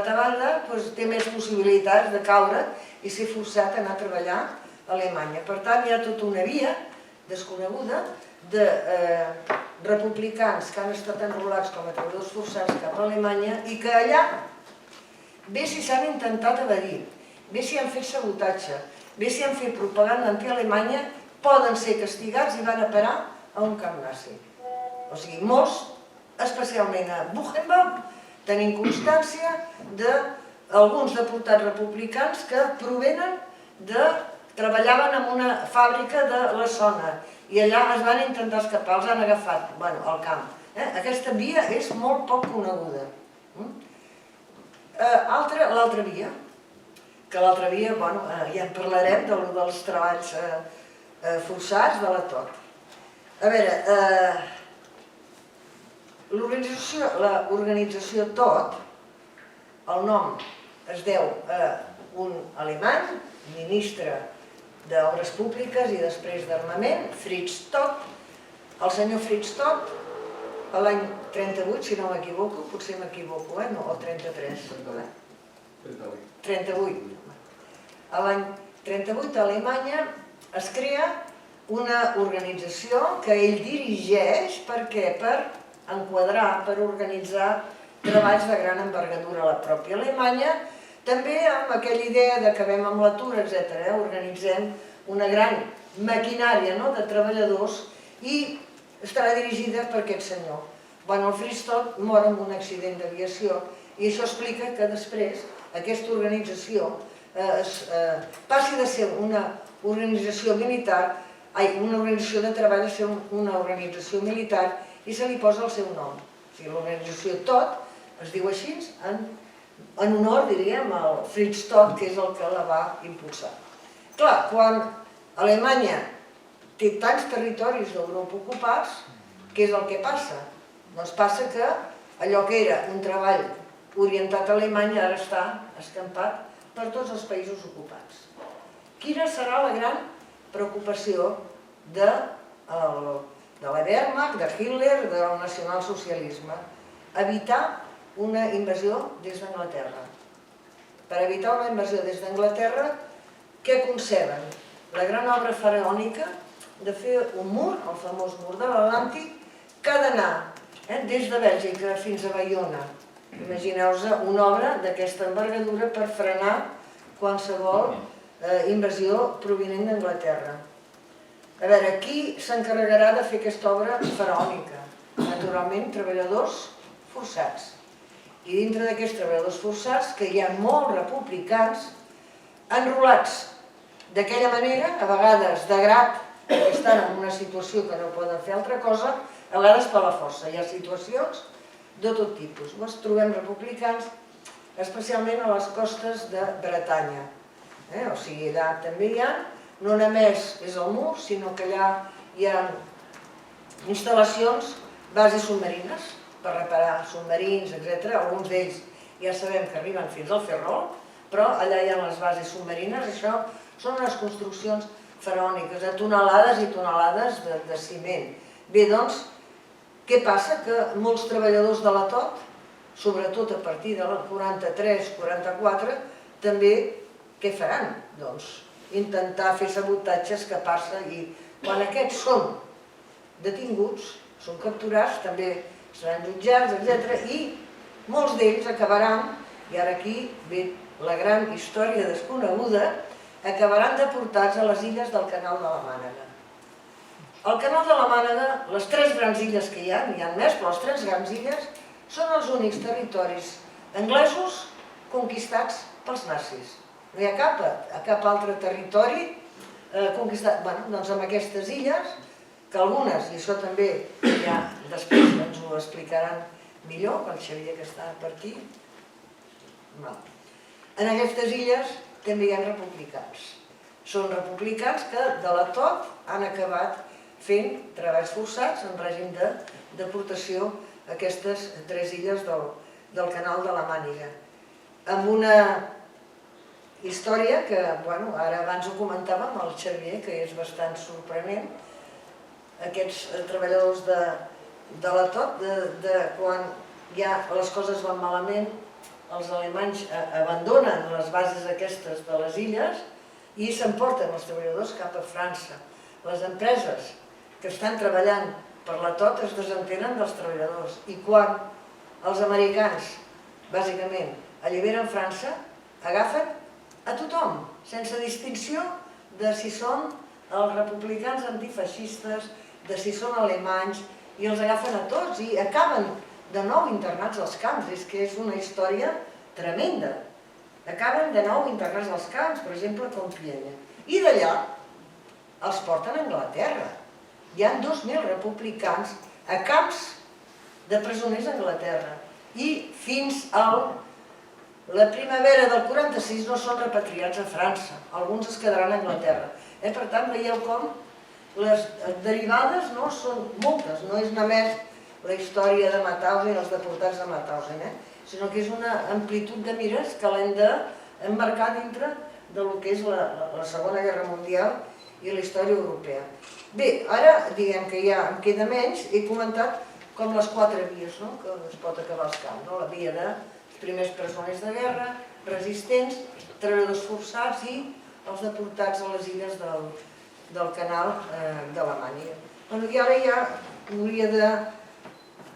D'altra banda, té més possibilitats de caure i ser forçat a anar a treballar a Alemanya. Per tant, hi ha tota una via desconeguda de republicans que han estat enrolats com a treballadors forçats cap a Alemanya i que allà, bé si s'han intentat evadir, bé si han fet sabotatge, bé si han fet propaganda anti-Alemanya, poden ser castigats i van a parar a un camp nazi. O sigui, molts, especialment a Buchenwald, tenim constància d'alguns deportats republicans que provenen treballaven en una fàbrica de la zona i allà es van intentar escapar, els han agafat al camp. Aquesta via és molt poc coneguda. L'altra via, que l'altra via, ja en parlarem dels treballs forçats de la TOT. A veure, l'organització TOT, el nom es deu a un alemany, ministre d'Obres Públiques i després d'Armament, Fritz Todt. El senyor Fritz Todt, l'any 38, si no m'equivoco, potser m'equivoco, o 33. 38. L'any 38 a Alemanya es crea una organització que ell dirigeix per enquadrar, per organitzar treballs de gran envergadura a la pròpia Alemanya, també amb aquella idea de que acabem amb l'atur, etc. Organitzem una gran maquinària de treballadors i estarà dirigida per aquest senyor. El Fritz Todt mor en un accident d'aviació i això explica que després aquesta organització passi de ser una organització militar, una organització de treball a ser una organització militar i se li posa el seu nom. O sigui, l'organització TOT es diu així en honor, diríem, al Fritz Todt, que és el que la va impulsar. Clar, quan Alemanya té tants territoris d'Europa ocupats, què és el que passa? Doncs passa que allò que era un treball orientat a Alemanya ara està escampat per tots els països ocupats. Quina serà la gran preocupació de la Wehrmacht, de Hitler, del nacionalsocialisme? Evitar una invasió des d'Anglaterra. Per evitar una invasió des d'Anglaterra, què conceben? La gran obra faraònica de fer un mur, el famós mur de l'Atlàntic, que ha d'anar des de Bèlgica fins a Baiona. Imagineu-vos una obra d'aquesta envergadura per frenar qualsevol invasió provinent d'Anglaterra. A veure, qui s'encarregarà de fer aquesta obra faraònica? Naturalment, treballadors forçats. I dintre d'aquests treballadors forçats, que hi ha molts republicans enrolats d'aquella manera, a vegades de grat, perquè estan en una situació que no poden fer altra cosa, a vegades per la força. Hi ha situacions de tot tipus. Ens trobem republicans, especialment a les costes de Bretanya. O sigui, allà també hi ha, no només és el mur, sinó que allà hi ha instal·lacions, bases submarines, per reparar submarins, etc. Alguns d'ells ja sabem que arriben fins al Ferrol, però allà hi ha les bases submarines. Això són unes construccions faraòniques, de tonelades i tonelades de ciment. Bé, doncs, què passa? Que molts treballadors de la TOT, sobretot a partir de l'any 43-44, també què faran? Doncs intentar fer sabotatge, escapar-se, i quan aquests són detinguts, són capturats, també seran jutjats, etc. I molts d'ells acabaran, i ara aquí ve la gran història desconeguda, acabaran deportats a les illes del Canal de la Mànega. El Canal de la Mànega, les tres grans illes que hi ha més, però les tres grans illes són els únics territoris anglesos conquistats pels nazis. No hi ha cap altre territori conquistat. Doncs amb aquestes illes, que algunes, i això també ja després ens ho explicaran millor, el Xavier que està per aquí, en aquestes illes també hi ha republicans. Són republicans que de la TOT han acabat fent treballs forçats en règim de deportació a aquestes tres illes del Canal de la Mànega. Amb una història que, ara abans ho comentàvem amb el Xavier, que és bastant sorprenent, aquests treballadors de la TOT, quan ja les coses van malament, els alemanys abandonen les bases aquestes de les illes i s'emporten els treballadors cap a França. Les empreses que estan treballant per la tot es desentenen dels treballadors i quan els americans, bàsicament, alliberen França, agafen a tothom, sense distinció de si són els republicans antifeixistes, de si són alemanys, i els agafen a tots i acaben de nou internats als camps. És que és una història tremenda. Acaben de nou internats als camps, per exemple, a Compiègne. I d'allà els porten a Anglaterra. Hi ha 2.000 republicans a camps de presoners a Anglaterra. I fins a la primavera del 46 no són repatriats a França. Alguns es quedaran a Anglaterra. Per tant, veieu com les derivades són moltes. No és només la història de Mauthausen i els deportats de Mauthausen, sinó que és una amplitud de mires que l'hem d'emmarcar dintre del que és la Segona Guerra Mundial i la història europea. Bé, ara diguem que ja em queda menys, he comentat com les 4 vies que es pot acabar els camps. La via dels primers presoners de guerra, resistents, treballadors forçats i els deportats a les illes del canal d'Alemanya. I ara ja hauria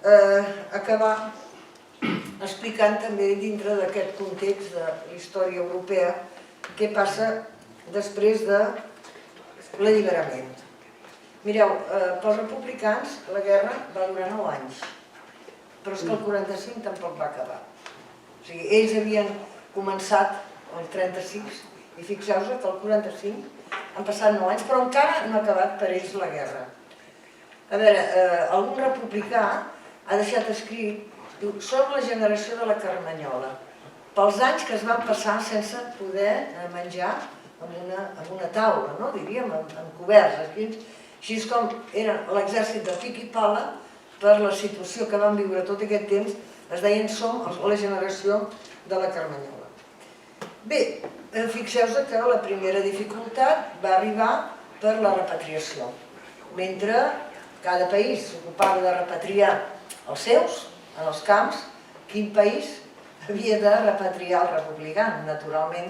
d'acabar explicant també dintre d'aquest context de la història europea què passa després de l'alliberament. Mireu, pels republicans la guerra va durar 9 anys, però és que el 45 tampoc va acabar. O sigui, ells havien començat el 36 i fixeu-vos que el 45 han passat 9 anys, però encara no ha acabat per ells la guerra. A veure, algun republicà ha deixat escrit, diu, som la generació de la Carmanyola, pels anys que es van passar sense poder menjar amb una taula, diríem, amb coberts. Així és com era l'exèrcit de pic i pala per la situació que van viure tot aquest temps, es deien som la generació de la Carmanyola. Bé, fixeu-vos que la primera dificultat va arribar per la repatriació. Mentre cada país s'ocupava de repatriar els seus, en els camps, quin país havia de repatriar el republicà? Naturalment,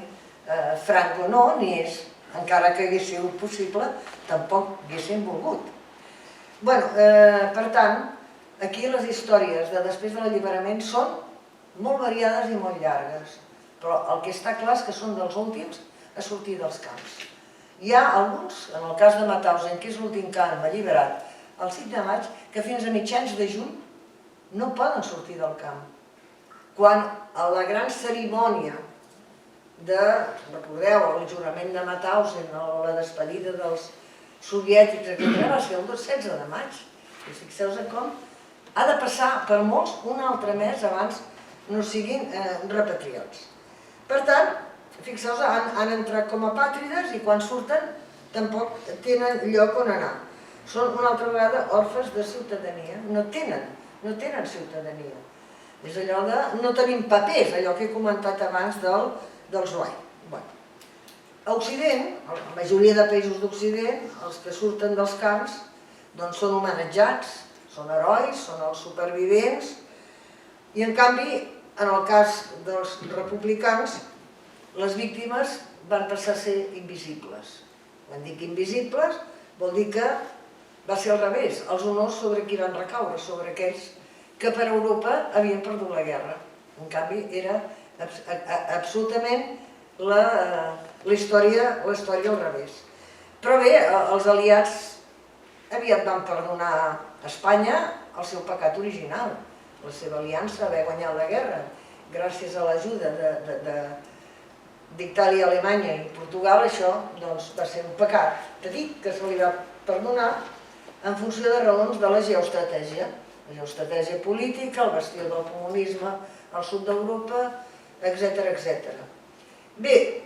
Franco no, ni és, encara que hagués sigut possible, tampoc haguessin volgut. Per tant, aquí les històries de després de l'alliberament són molt variades i molt llargues, però el que està clar és que són dels últims a sortir dels camps. Hi ha alguns, en el cas de Mauthausen, que és l'últim camp alliberat, el 5 de maig, que fins a mitjans de juny no poden sortir del camp. Quan a la gran cerimònia recordeu, el jurament de Mauthausen, la despedida dels soviètics, etc., va ser el 16 de maig. I fixeu-vos com ha de passar per molts un altre mes abans no siguin repatriats. Per tant, fixeu-vos, han entrat com a apàtrides i quan surten tampoc tenen lloc on anar. Són una altra vegada orfes de ciutadania, no tenen ciutadania. És allò de no tenim papers, allò que he comentat abans dels White. A Occident, la majoria de països d'Occident, els que surten dels camps, doncs són homenatjats, són herois, són els supervivents, i en canvi, en el cas dels republicans, les víctimes van passar a ser invisibles. Quan dic invisibles, vol dir que va ser al revés, els honors sobre qui van recaure, sobre aquells que per Europa havien perdut la guerra. En canvi, era absolutament la història al revés. Però bé, els aliats aviat van perdonar a Espanya el seu pecat original, la seva aliança, haver guanyat la guerra, gràcies a l'ajuda d'Itàlia, Alemanya i Portugal. Això va ser un pecat petit que se li va perdonar en funció de raons de la geoestratègia. La geoestratègia política, el bastió del comunisme al sud d'Europa, etc. Bé,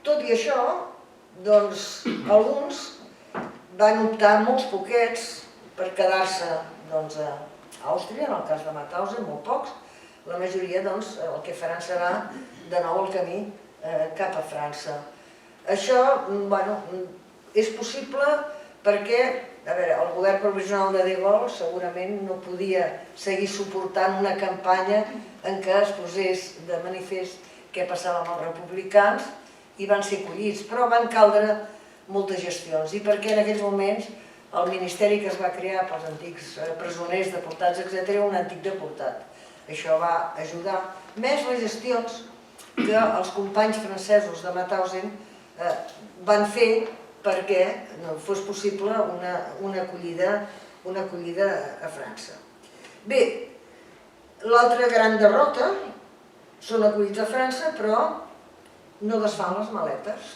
tot i això, doncs, alguns van optar, molts poquets, per quedar-se a Àustria, en el cas de Mauthausen, molt pocs. La majoria, doncs, el que faran serà de nou el camí cap a França. Això, és possible perquè A veure, el govern provisional de De Gaulle segurament no podia seguir suportant una campanya en què es posés de manifest què passava amb els republicans i van ser collits, però van caldre moltes gestions. I perquè en aquells moments el ministeri que es va crear pels antics presoners, deportats, etc., era un antic deportat. Això va ajudar. Més les gestions que els companys francesos de Mauthausen van fer perquè no fos possible una acollida a França. Bé, l'altra gran derrota són acollits a França, però no desfan les maletes.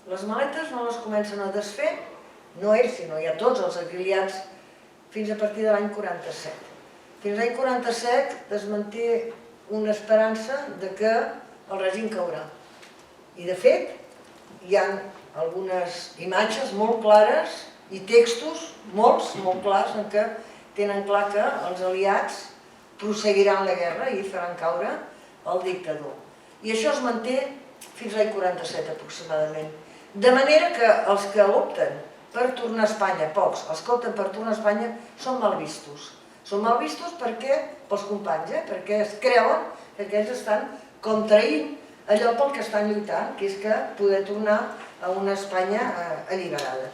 Les maletes no les comencen a desfer, no ells, sinó ja tots els exiliats, fins a partir de l'any 47. Fins l'any 47 es manté una esperança de que el règim caurà. I de fet, hi ha algunes imatges molt clares i textos molt clars en què tenen clar que els aliats prosseguiran la guerra i faran caure el dictador. I això es manté fins l'any 47 aproximadament. De manera que els que opten per tornar a Espanya, pocs, els que opten per tornar a Espanya són mal vistos. Són mal vistos pels companys, perquè es creuen que aquells estan contraint allò pel que estan lluitant, que és que poder tornar a una Espanya alliberada.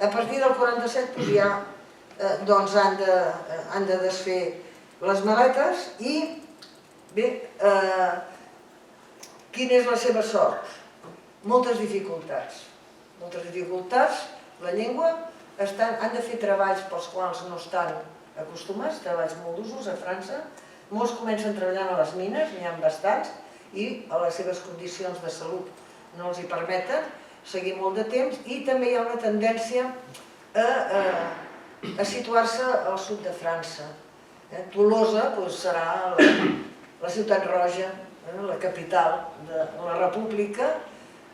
A partir del 47 ja han de desfer les maletes i, bé, quina és la seva sort? Moltes dificultats. Moltes dificultats, la llengua, han de fer treballs pels quals no estan acostumats, treballs molt d'usos a França. Molts comencen treballant a les mines, n'hi ha bastants, i a les seves condicions de salut no els hi permeten seguir molt de temps, i també hi ha una tendència a situar-se al sud de França. Tolosa serà la ciutat roja, la capital de la república,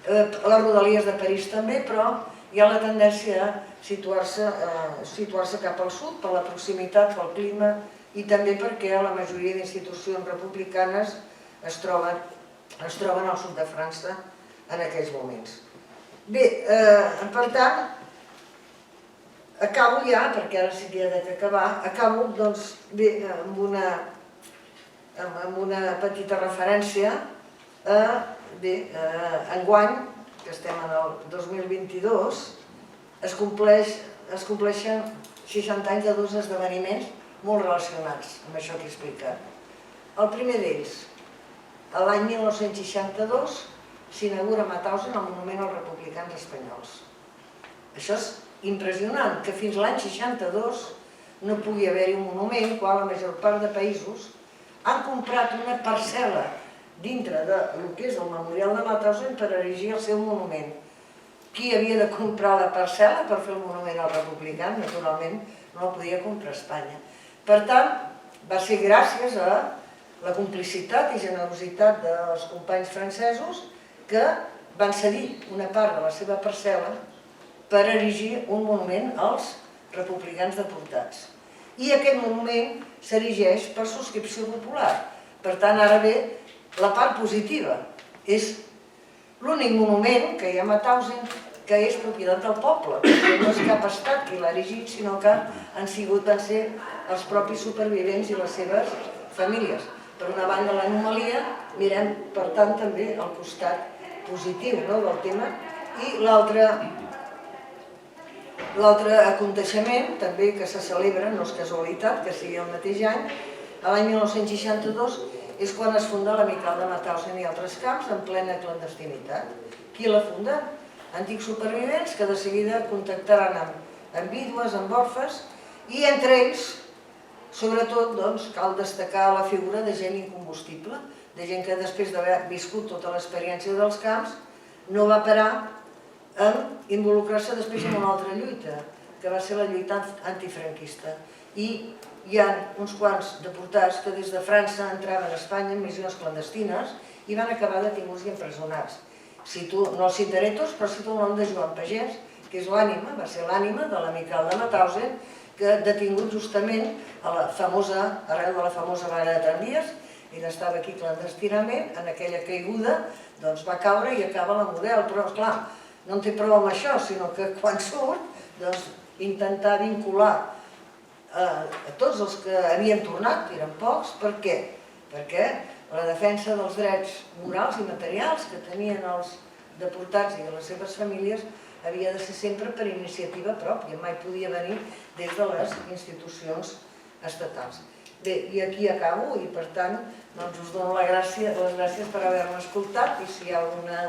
les rodalies de París també, però hi ha la tendència a situar-se cap al sud per la proximitat, pel clima, i també perquè la majoria d'institucions republicanes es troben al sud de França en aquells moments. Bé, per tant, acabo ja, perquè ara sí que he d'acabar, acabo amb una petita referència a, enguany, que estem en el 2022, es compleixen 60 anys de dos esdeveniments molt relacionats amb això que he explicat. El primer d'ells, l'any 1962, s'inaugura a Mauthausen el monument als republicans espanyols. Això és impressionant, que fins l'any 62 no pugui haver-hi un monument quan la major part de països han comprat una parcel·la dintre del que és el memorial de Mauthausen per erigir el seu monument. Qui havia de comprar la parcel·la per fer el monument als republicans? Naturalment, no la podia comprar Espanya. Per tant, va ser gràcies a la complicitat i generositat dels companys francesos que van cedir una part de la seva parcel·la per erigir un monument als republicans deportats. I aquest monument s'erigeix per subscripció popular. Per tant, ara ve la part positiva. És l'únic monument que hi ha a Mauthausen que és propietat del poble, perquè no és cap estat qui l'ha erigit, sinó que van ser els propis supervivents i les seves famílies. Per una banda, l'anomalia, mirem, per tant, també el costat positiu del tema, i l'altre aconteixement, també que se celebra, no és casualitat que sigui el mateix any, l'any 1962 és quan es funda l'Amical de Mauthausen i altres camps en plena clandestinitat. Qui la funda? Antics supervivents que de seguida contactaran amb vídues, amb orfes, i entre ells, sobretot, cal destacar la figura de gent incombustible, de gent que després d'haver viscut tota l'experiència dels camps no va parar a involucrar-se després en una altra lluita, que va ser la lluita antifranquista. I hi ha uns quants deportats que des de França entraven a Espanya en missions clandestines i van acabar detinguts i empresonats. No els citaré tots, però cito el nom de Joan Pagès, que és l'ànima, va ser l'ànima de l'Amical de Mauthausen, que detingut justament arrel de la famosa vaga de tramvies, ell estava aquí clandestinament, en aquella caiguda va caure i acaba la Model, però esclar, no en té prou amb això, sinó que quan surt intentar vincular a tots els que havien tornat, eren pocs. Per què? Perquè la defensa dels drets morals i materials que tenien els deportats i les seves famílies havia de ser sempre per iniciativa pròpia, mai podia venir des de les institucions estatals. Bé, i aquí acabo i per tant us dono les gràcies per haver-me escoltat i si hi ha alguna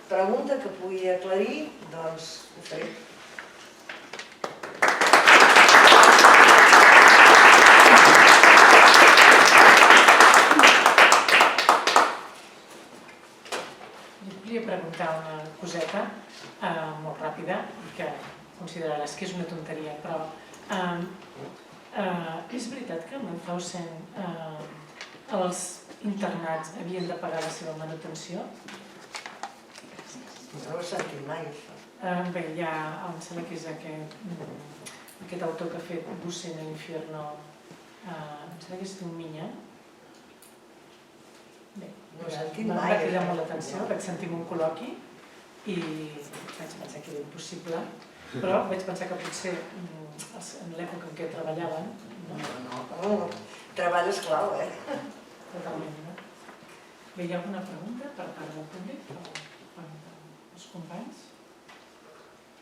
pregunta que pugui aclarir, doncs ho faré. Volia preguntar una coseta molt ràpida, que consideraràs que és una tonteria, però és veritat que a Mauthausen els internats havien de pagar la seva manutenció? No ho he sentit mai, això. Bé, em sembla que és aquest autor que ha fet Bussen a l'Infierno, em sembla que és un Minya. Bé, no ho he sentit mai. Va cridar molt l'atenció, vaig sentir un col·loqui i vaig pensar que era impossible, però vaig pensar que potser en l'època en què treballaven... No, treball és clau, Totalment, no? Bé, hi ha alguna pregunta per part del públic o els companys?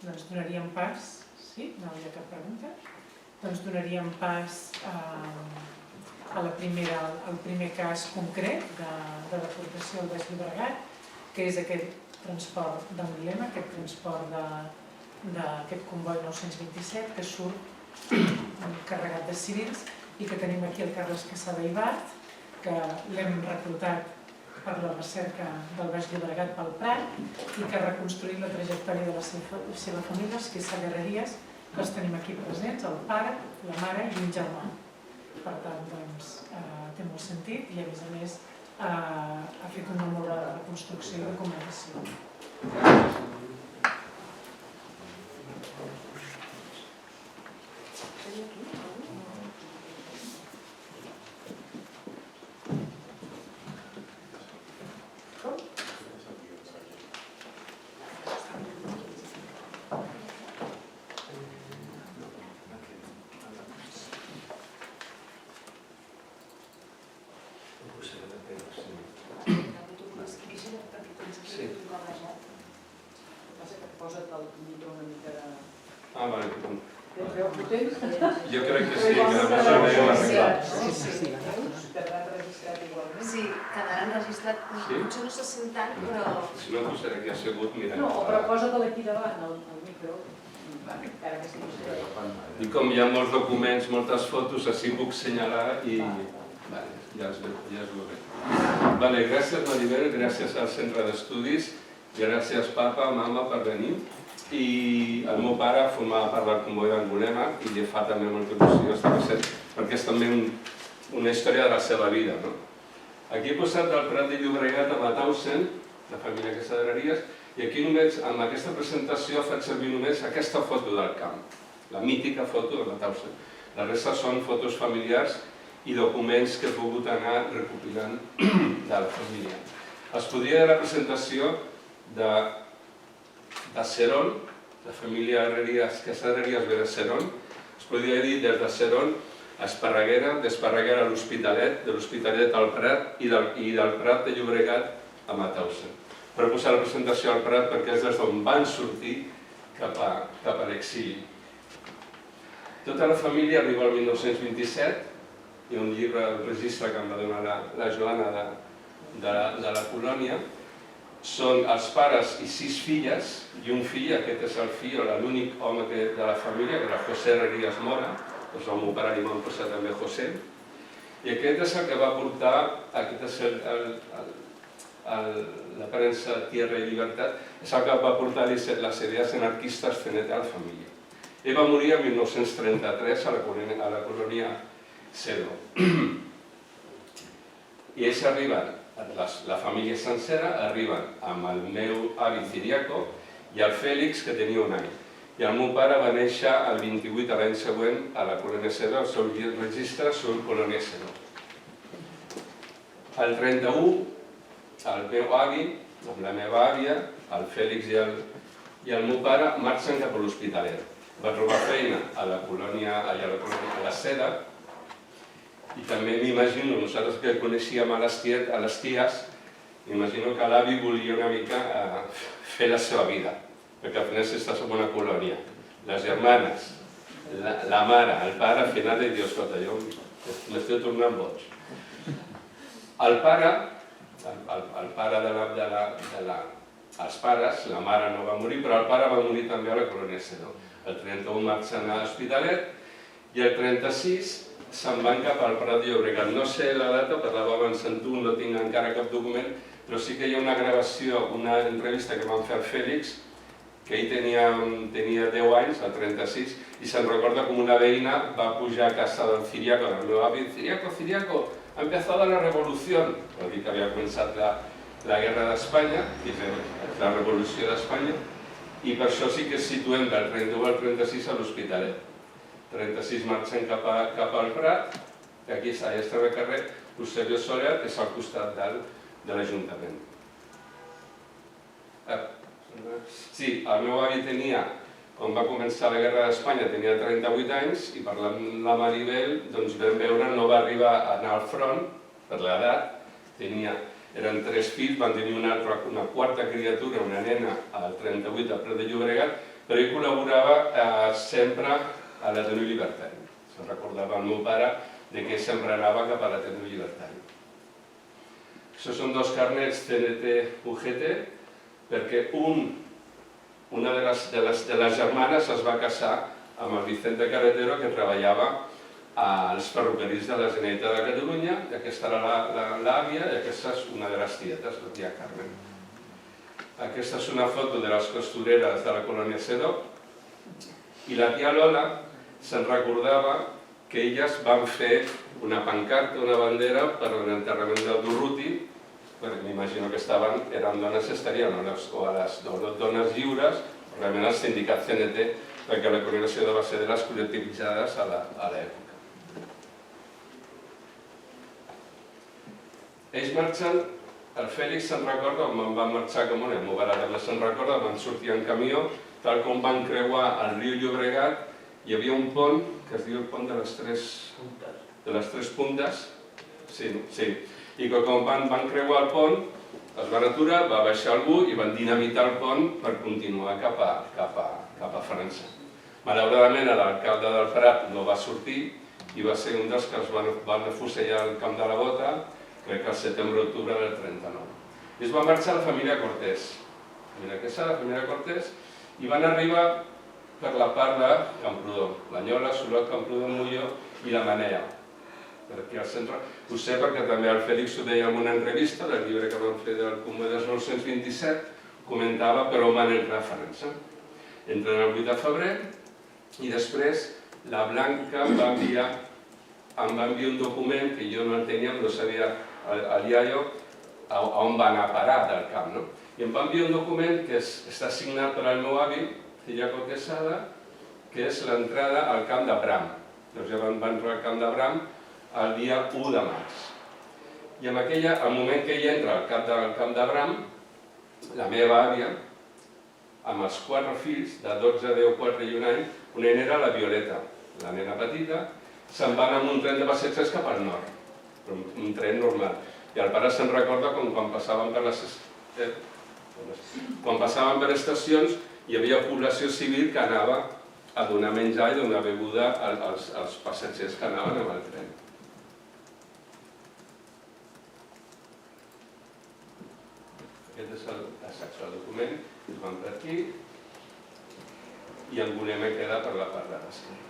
Doncs donaríem pas... Sí? No hi ha cap pregunta? Doncs donaríem pas al primer cas concret de deportació al Baix Llobregat, que és aquest transport d'emblema, aquest transport d'aquest comboi 927 que surt carregat de civils i que tenim aquí el Carles Quesada Ibart, que l'hem reclutat per la recerca del Baix Llobregat pel Prat i que ha reconstruït la trajectòria de la seva família, els Quesada-Herreries, que els tenim aquí presents, el pare, la mare i un germà. Per tant, doncs, té molt sentit i, a més, ha fet una molt bona reconstrucció i documentació. Jo crec que sí, que demà s'haurà arreglat. Sí, quedarà enregistrat. Potser no se sent tant, però... Si no, posaré aquí assegut mirant. No, però posa-te'l aquí davant, al micro. Encara que sigui... I com hi ha molts documents, moltes fotos, així puc assenyalar i... Ja es veuré. Gràcies, Maribel, gràcies al Centre d'Estudis, gràcies, papa, mama, per venir. I el meu pare formava part del comboi d'Angulema i li fa també molta il·lusió estar present, perquè és també una història de la seva vida. Aquí he posat del Prat de Llobregat a Mauthausen, la família Quesada-Herreries, i aquí només, amb aquesta presentació, faig servir només aquesta foto del camp, la mítica foto de Mauthausen. La resta són fotos familiars i documents que he pogut anar recopilant de la família. Es podria dir la presentació de Serón, la família Quesada-Herreries ve de Serón, es podria dir des de Serón a Esparreguera, d'Esparreguera a l'Hospitalet, de l'Hospitalet al Prat i del Prat de Llobregat a Mauthausen. Per posar la presentació al Prat perquè és des d'on van sortir cap a l'exili. Tota la família arriba al 1927, hi ha un llibre del registre que em va donar la Joana de la colònia. Són els pares i 6 filles i un fill, aquest és el fill, l'únic home de la família, que era José Herrerías Mora, doncs al meu pare li van posar també José, i aquest és el que va portar, aquest és la premsa Tierra i Llibertat, és el que va portar les idees anarquistes fent a la família. Ell va morir el 1933 a la colònia Cedro. I ells arriben, la família sencera, arriben amb el meu avi Ciriaco i el Fèlix, que tenia un any. I el meu pare va néixer el 28 l'any següent a la colònia Cedro, el seu registre sobre colònia Cedro. El 31, el meu avi, amb la meva àvia, el Fèlix i el meu pare, marxen cap a l'Hospitalet. va trobar feina a la colònia, a la Seda, i també m'imagino, nosaltres que coneixíem a les ties, m'imagino que l'avi volia una mica fer la seva vida, perquè al final estàs en una colònia. Les germanes, la mare, el pare, al final li diu, escolta, jo m'estic tornant boig. El pare els pares, la mare no va morir, però el pare va morir també a la colònia Sedó. El 31 marxen a l'Hospitalet i el 36 se'n van cap al Prat de Llobregat. No sé la data, parlava abans amb tu, no tinc encara cap document, però sí que hi ha una gravació, una entrevista que van fer al Fèlix, que ell tenia 10 anys, el 36, i se'n recorda com una veïna va pujar a casa del Ciriaco, del meu avi, Ciriaco, ha empezado la revolució, vol dir que havia començat la guerra d'Espanya, que és la revolució d'Espanya, i per això sí que es situem del 31 al 36 a l'Hospitalet. 36 marxen cap al Prat, que aquí està el carrer Eusebio Soler, que és al costat de l'Ajuntament. Sí, el meu avi tenia, quan va començar la guerra d'Espanya, tenia 38 anys, i parlant amb la Maribel, doncs vam veure, no va arribar a anar al front, per l'edat, eren 3 fills, van tenir una quarta criatura, una nena, al 38 a Prat de Llobregat, però ell col·laborava sempre a l'Ateneu Llibertari. Se'n recordava el meu pare que sempre anava cap a l'Ateneu Llibertari. Això són 2 carnets CNT-UGT, perquè una de les germanes es va casar amb el Vicente Carretero, que treballava als ferrocarrils de la Generalitat de Catalunya, i aquesta era l'àvia, i aquesta és una de les tietes, la tia Carmen. Aquesta és una foto de les costureres de la colònia Sedó, i la tia Lola se'n recordava que elles van fer una pancarta, una bandera per l'enterrament del Durruti, perquè m'imagino que eren dones estarien, o les dones lliures, realment el sindicat CNT, perquè la congregació va ser de les col·lectivitzades a l'època. Ells marxen, el Fèlix se'n recorda, quan van marxar com una, el meu pare també se'n recorda, van sortir en camió, tal com van creuar el riu Llobregat, hi havia un pont, que es diu el pont de les tres puntes, i que quan van creuar el pont, es van aturar, va baixar algú i van dinamitar el pont per continuar cap a França. Malauradament, l'alcalde del Prat no va sortir i va ser un dels que els van afusellar al Camp de la Bota, crec que al setembre-octubre del 39. I es va marxar la família Cortés. La família Cortés, i van arribar per la part de Camprodon, l'Anyola, Solot, Camprodon, Molló i la Manea. Ho sé perquè també el Fèlix ho deia en una entrevista, del llibre que vam fer del Comú de 1927, comentava per on van entrar a França. Entren el 8 de febrer i després la Blanca em va enviar un document que jo no tenia, no sabia el iaio on va anar a parar del camp. I em va enviar un document que està signat per al meu avi, Ciriaco Quesada, que és l'entrada al camp de Bram. Llavors ja van entrar al camp de Bram el dia 1 de març. I al moment que ell entra al camp de Bram, la meva àvia, amb els 4 fills, de 12, 10, 4 i 1 any, una era la Violeta, la nena petita, se'n van amb un tren de passatgers cap al nord, un tren normal. I el pare se'n recorda quan passaven per estacions hi havia població civil que anava a donar menjar i donar beguda als passatgers que anaven amb el tren. Aquest és el document, es van per aquí i el volem quedar per la part de l'esquerra.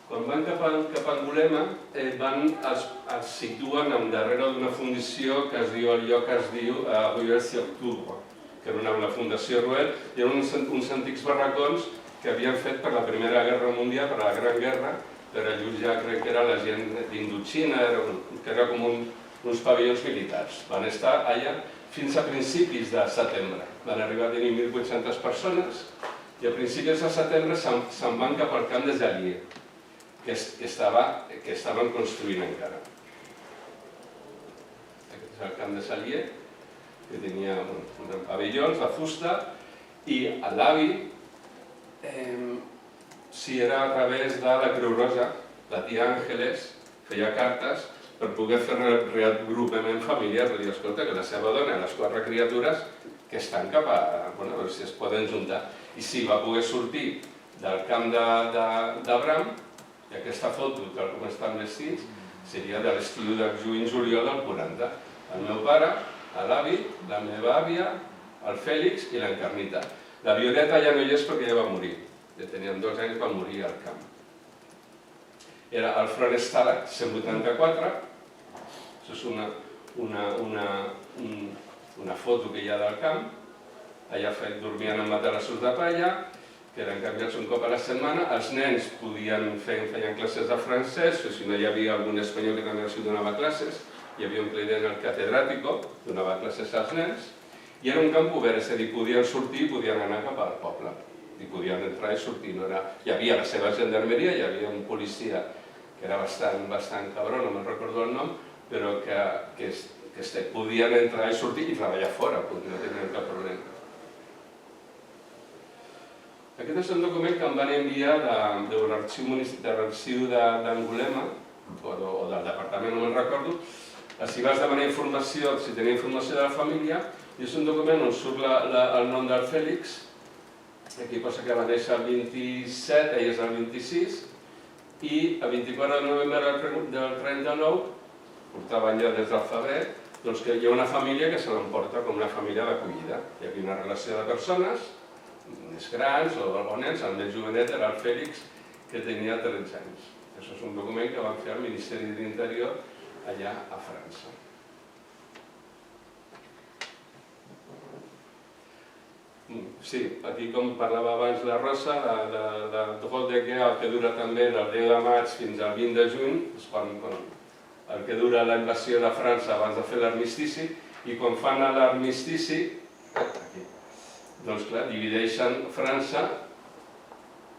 Quan van cap a Angulema, es situen darrere d'una fundació que es diu, el lloc que es diu Universitat d'Octubre, que era una fundació Ruel, i eren uns antics barracons que havien fet per la Primera Guerra Mundial, per la Gran Guerra, per allotjar, crec que era la gent d'Indochina, que era com uns pavellons militars. Van estar allà fins a principis de setembre. Van arribar a tenir 1.800 persones i a principis de setembre se'n van cap al camp de Jallier, que estaven construint encara. Aquest és el camp de Jallier, que tenia pavellons de fusta, I l'avi, si era a través de la Creu Roja, la tia Àngeles feia cartes per poder fer reagrupament familiar, per dir, escolta, que la seva dona i les 4 criatures que estan cap a... bueno, a veure si es poden juntar. I sí, va poder sortir del camp d'Abram, i aquesta foto, tal com estan vestits, seria de l'estiu de juny-juliol del 40. El meu pare, l'avi, la meva àvia, el Fèlix i l'Encarnita. La Violeta ja no hi és perquè ja va morir. Ja tenien 2 anys, va morir al camp. Era el front Stalag 184. Això és una foto que hi ha del camp. Allà dormien en materassos de palla, que eren canviats un cop a la setmana. Els nens feien classes de francès, o si no hi havia algun espanyol que també els donava classes. Hi havia un client al catedràtico, donava classes als nens. I era un camp obert, és a dir, podien sortir i podien anar cap al poble. I podien entrar i sortir. Hi havia la seva gendarmeria, hi havia un policia que era bastant cabró, no me'n recordo el nom, però que podien entrar i sortir i treballar fora, no tenien cap problema. Aquest és un document que em van enviar de l'arxiu d'Angulema, o del departament, no me'n recordo. Si vas demanar informació, si tenia informació de la família, i és un document on surt el nom del Fèlix. Aquí posa que va néixer el 27, ell és el 26, i el 24 de novembre del 39, portaven ja des del febrer, doncs que hi ha una família que se l'emporta com una família d'acollida. Hi havia una relació de persones, més grans o nens, el més jovenet era el Fèlix, que tenia 13 anys. Això és un document que van fer al Ministeri d'Interior allà a França. Sí, aquí com parlava abans la Rosa, de Drôle de Guerre, que dura també del 10 de maig fins al 20 de juny, el que dura la invasió de França abans de fer l'armistici, i quan fan l'armistici, doncs clar, divideixen França,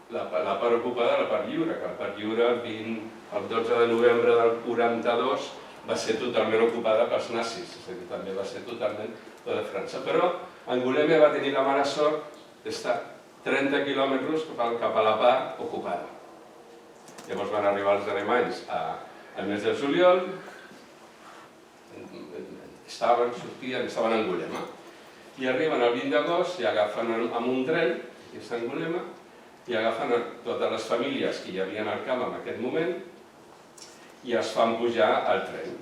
la part ocupada i la part lliure, que la part lliure el 12 de novembre del 42 va ser totalment ocupada pels nazis, és a dir, també va ser totalment de França. Però Angulema va tenir la mala sort d'estar 30 quilòmetres cap a la part ocupada. Llavors van arribar els alemanys al mes de juliol, estaven a Angulema, i arriben el 20 d'agost i agafen amb un tren, que és Angulema, i agafen totes les famílies que hi havia al camp en aquest moment i es fan pujar al tren.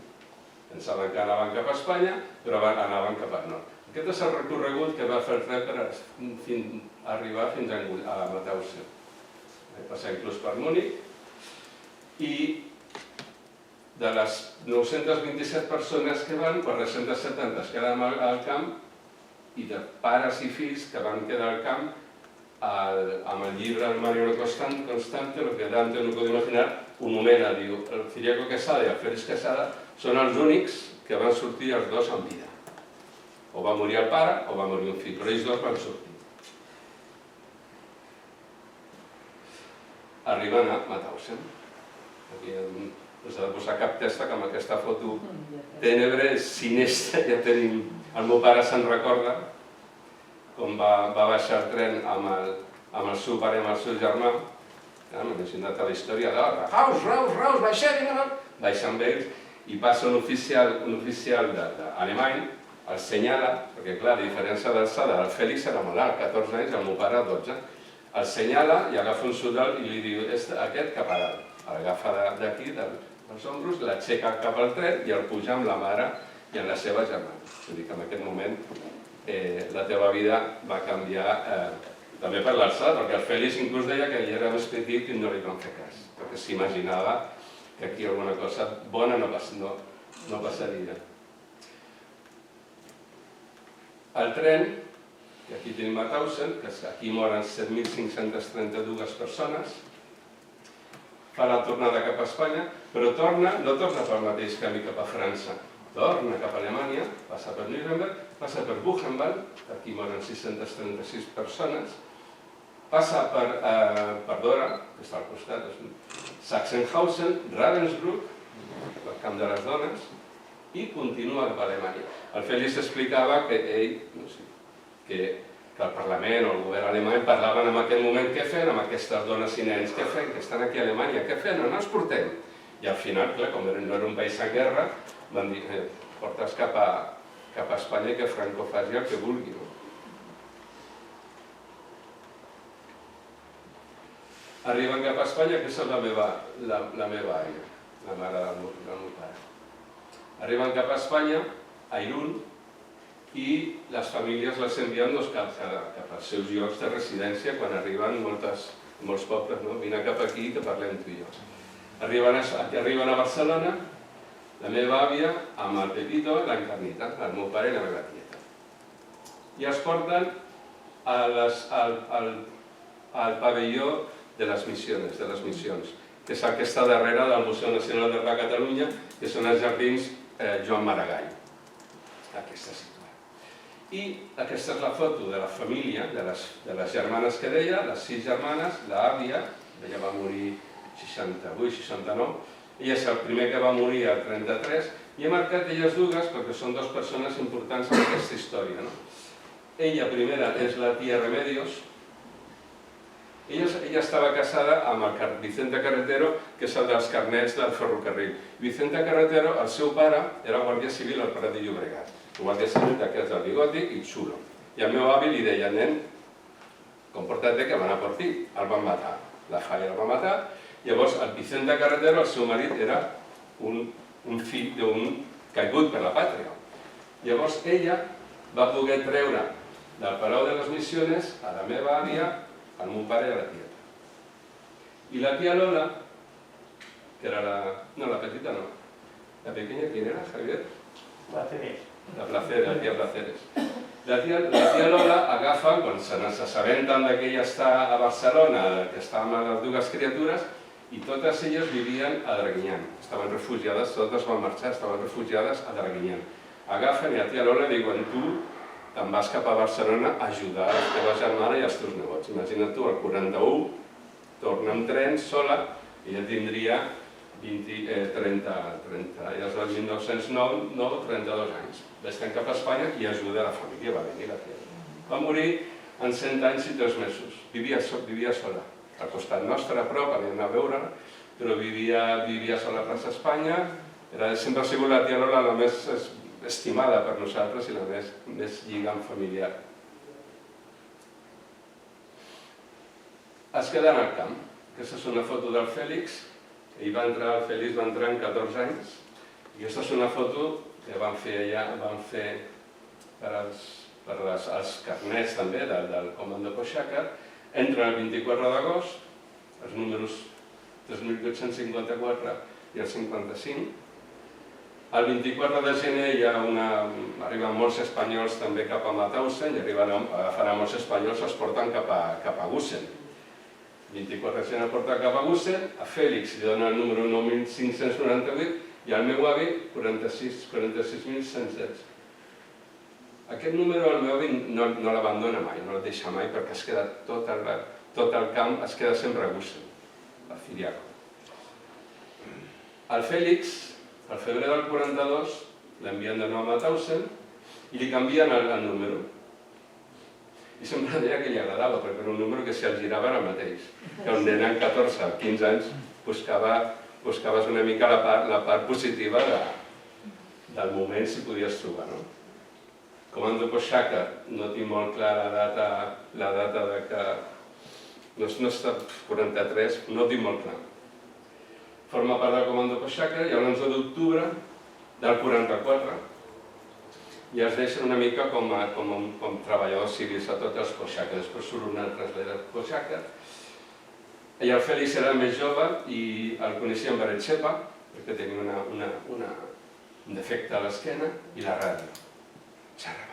Pensaven que anaven cap a Espanya, però anaven cap al nord. Aquest és el recorregut que va fer el tren per arribar fins a Mauthausen. Va passar inclús per Múnich, i de les 927 persones que van, 470 es queden al camp, i de pares i fills que van quedar al camp, amb el llibre del Mariano Constante, el que Dante no pot imaginar, un moment diu, el Ciriaco Quesada i el Félix Quesada són els únics que van sortir els dos en vida. O va morir el pare o va morir un fill, però ells dos van sortir. Arriben a Mauthausen. Aquí no s'ha de posar cap testa, que amb aquesta foto tènebre, sinistra, ja tenim... El meu pare se'n recorda, com va baixar el tren amb el seu pare i amb el seu germà, m'he imaginat a la història de Raus, baixa amb ells, i passa un oficial alemany, el senyala, perquè clar, a diferència d'alçada, el Fèlix era molt alt, 14 anys, el meu pare 12, el senyala i agafa un sudal i li diu, aquest cap a dalt, l'agafa d'aquí, dels ombros, l'aixeca cap al tren i el puja amb la mare i amb la seva germana. Vull dir que en aquest moment la teva vida va canviar també per l'alçada, perquè el Fèlix inclús deia que ell era més petit i no li van fer cas, perquè s'imaginava que aquí alguna cosa bona no passaria. El tren, que aquí tenim Mauthausen, que aquí moren 7.532 persones, fa la tornada cap a Espanya, però no torna pel mateix camí cap a França, torna cap a Alemanya, passa per Nuremberg, passa per Buchenwald, aquí moren 636 persones, passa per Dora, que està al costat, Sachsenhausen, Ravensbrück, el camp de les dones, i continua cap a Alemanya. El Fèlix explicava que ell, que que el Parlament o el govern alemany parlaven en aquell moment què fem amb aquestes dones i nens, què fem, que estan aquí a Alemanya, què fem, on els portem? I al final, clar, com no era un país en guerra, van dir, portes cap a Espanya i que Franco faci el que vulgui. Arriben cap a Espanya, que és la meva àvia, la mare del meu pare. Arriben cap a Espanya, a Irún, i les famílies les envien cap als seus llocs de residència quan arriben molts pobles, no? Vine cap aquí que parlem tu i jo. Arriben a Barcelona, la meva àvia amb el Pepito i l'Encarnita, el meu pare i la meva tieta. I els porten al pavelló de les missions, que és el que està darrere del Museu Nacional d'Art de Catalunya, que són els jardins Joan Maragall. Aquesta situada. I aquesta és la foto de la família, de les germanes que deia, les 6 germanes, l'àvia, ella va morir 68-69, ella és el primer que va morir al 33, i he marcat elles dues perquè són 2 persones importants en aquesta història. Ella primera és la tia Remedios. Ella estava casada amb el Vicente Carretero, que és el dels carnets del ferrocarril. Vicente Carretero, el seu pare, era guàrdia civil al Prat de Llobregat. Guàrdia civil d'aquests del bigoti i xulo. I al meu avi li deia, nen, comporta't que van a por ti. El van matar, la falla el va matar. Llavors, el Vicente Carretero, el seu marit, era un fill d'un caigut per la pàtria. Llavors, ella va poder treure del Palau de les Missiones a la meva àvia, al meu pare i a la tieta. I la tia Lola, que era la... no, la petita no. La pequeña, ¿quién era, Javier? Placeres. La tia Placeres. La tia Lola agafa, quan s'assabenten que ella està a Barcelona, que està amb les 2 criatures, i totes elles vivien a Draguignan. Estaven refugiades, totes van marxar, estaven refugiades a Draguignan. Agafen i la tia Lola diuen, tu te'n vas cap a Barcelona a ajudar la teva germana i els teus nebots. Imagina't tu, al 41, torna amb tren sola, i ella tindria 30, ja és el 1909, 32 anys. Estem cap a Espanya i ajuda la família, va venir la tia. Va morir en 100 anys i 3 mesos. Vivia sola. Al costat nostre, a prop, anem a veure, però vivia sola a Plaça Espanya. Sempre ha sigut la tia Lola la més estimada per nosaltres i la més lligam familiar. Es queda en el camp. Aquesta és una foto del Fèlix. El Fèlix va entrar amb 14 anys. I aquesta és una foto que van fer per als carnets també del Comando Poixàcar. Entren el 24 d'agost, els números 3.854 i el 55. El 24 de gener arriben molts espanyols també cap a Mauthausen i agafaran molts espanyols, els porten cap a Gusen. El 24 de gener el porten cap a Gusen, a Fèlix li dona el número 9.598 i al meu avi 46.116. Aquest número el meu avi no l'abandona mai, no el deixa mai perquè es queda tot el camp, es queda sempre a Gusen, a Firiaco. El Fèlix, al febrer del 42, l'envien de nou a Mauthausen i li canvien el número. I sempre deia que li agradava, perquè era un número que si el girava era el mateix. Que un nen amb 14 o 15 anys buscaves una mica la part positiva del moment si podies trobar. Comando Poixàcar, no tinc molt clar la data de que... No està 43, no tinc molt clar. Forma part del Comando Poixàcar i l'11 d'octubre del 44 i es deixen una mica com treballadors civils a tots els Poixàcar. Després surt un altre Poixàcar. I el Fèlix era més jove i el coneixien per Etxepa, perquè tenia un defecte a l'esquena, i la ràdio. Xerrava